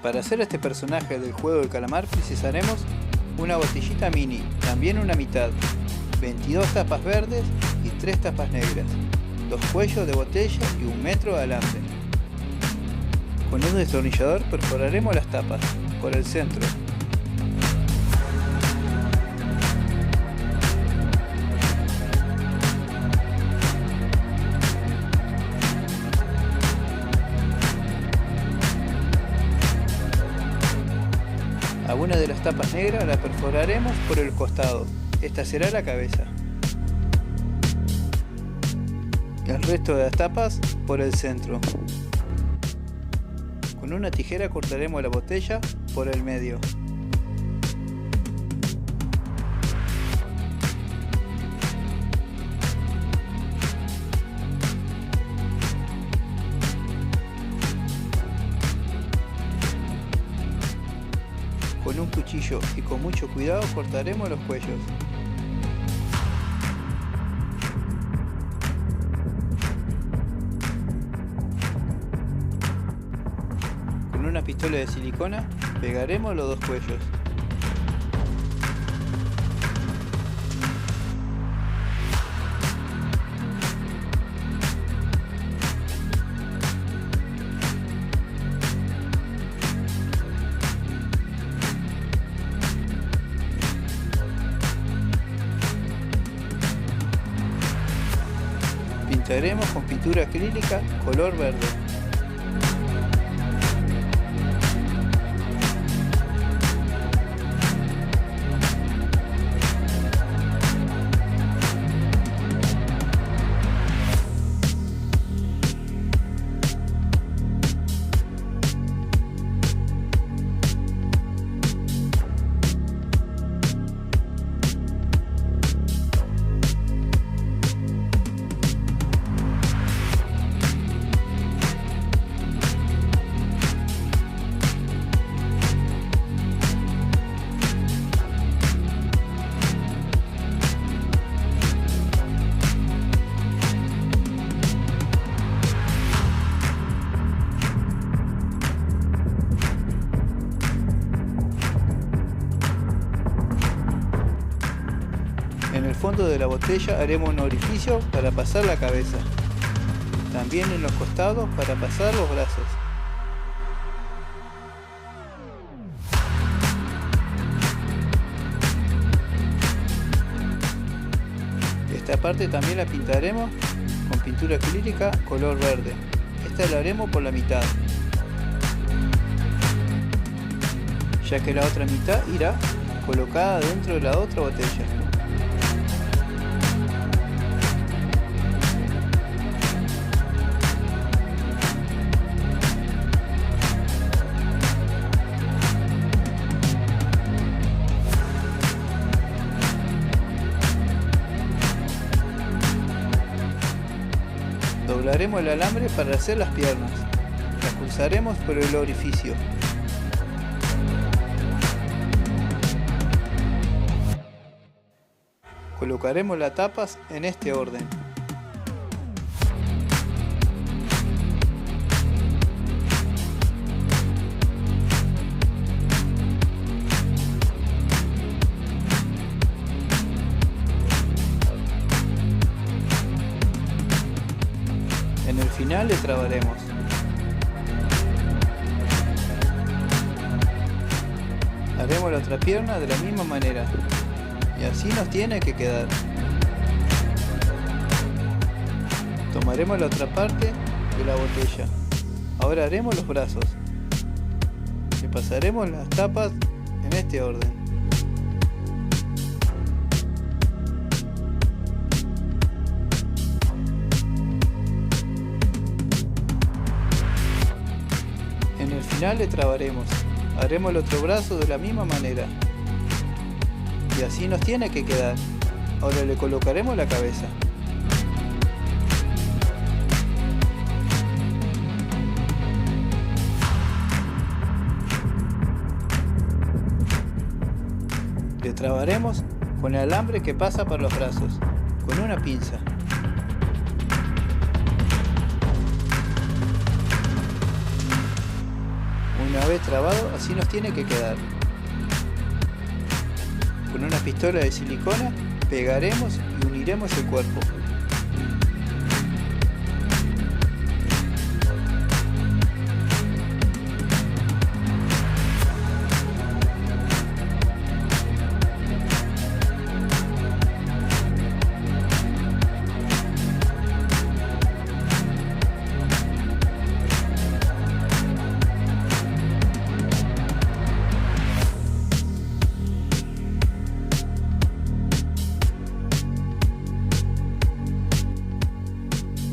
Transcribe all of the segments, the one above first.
Para hacer este personaje del juego del calamar precisaremos una botellita mini, también una mitad, 22 tapas verdes y 3 tapas negras, 2 cuellos de botella y 1 metro de alambre. Con un destornillador perforaremos las tapas por el centro. A una de las tapas negras la perforaremos por el costado, esta será la cabeza. El resto de las tapas por el centro. Con una tijera cortaremos la botella por el medio. Con un cuchillo y con mucho cuidado cortaremos los cuellos. Con una pistola de silicona pegaremos los 2 cuellos. Pintaremos con pintura acrílica color verde. En el fondo de la botella haremos un orificio para pasar la cabeza. También en los costados para pasar los brazos. Esta parte también la pintaremos con pintura acrílica color verde. Esta la haremos por la mitad, ya que la otra mitad irá colocada dentro de la otra botella. Doblaremos el alambre para hacer las piernas. Las cruzaremos por el orificio. Colocaremos las tapas en este orden. En el final le trabaremos. Haremos la otra pierna de la misma manera. Y así nos tiene que quedar. Tomaremos la otra parte de la botella. Ahora haremos los brazos. Y pasaremos las tapas en este orden. En el final le trabaremos. Haremos el otro brazo de la misma manera. Y así nos tiene que quedar. Ahora le colocaremos la cabeza. Le trabaremos con el alambre que pasa por los brazos, con una pinza. Una vez trabado, así nos tiene que quedar. Con una pistola de silicona pegaremos y uniremos el cuerpo.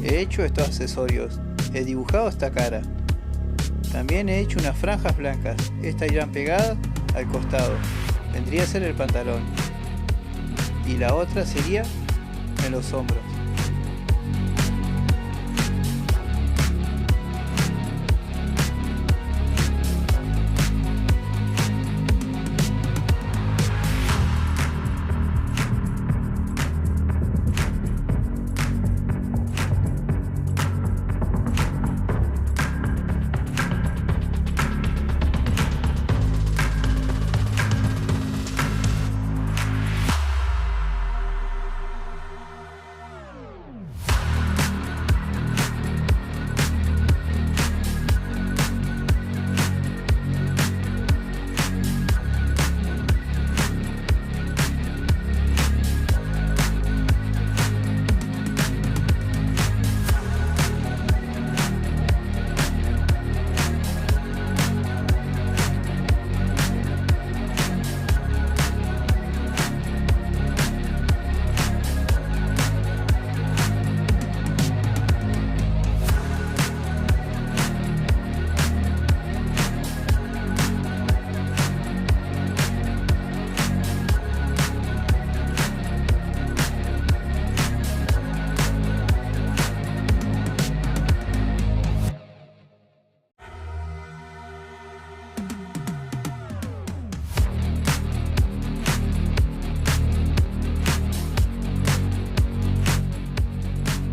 He hecho estos accesorios, he dibujado esta cara. También he hecho unas franjas blancas, estas irán pegadas al costado, vendría a ser el pantalón. Y la otra sería en los hombros.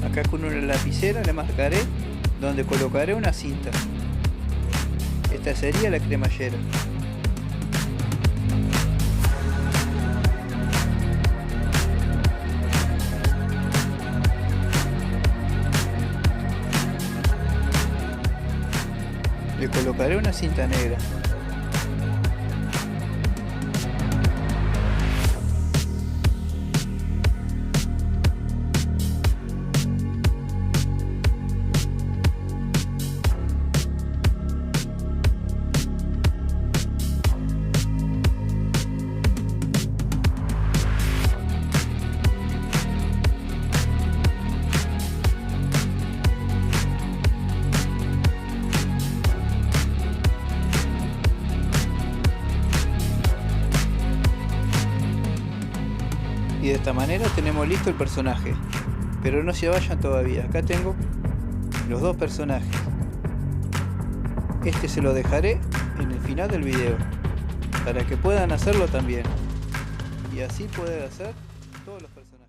Acá con una lapicera le marcaré donde colocaré una cinta. Esta sería la cremallera. Le colocaré una cinta negra. Y de esta manera tenemos listo el personaje. Pero no se vayan todavía, acá tengo los dos personajes. Este se lo dejaré en el final del video, para que puedan hacerlo también. Y así pueden hacer todos los personajes.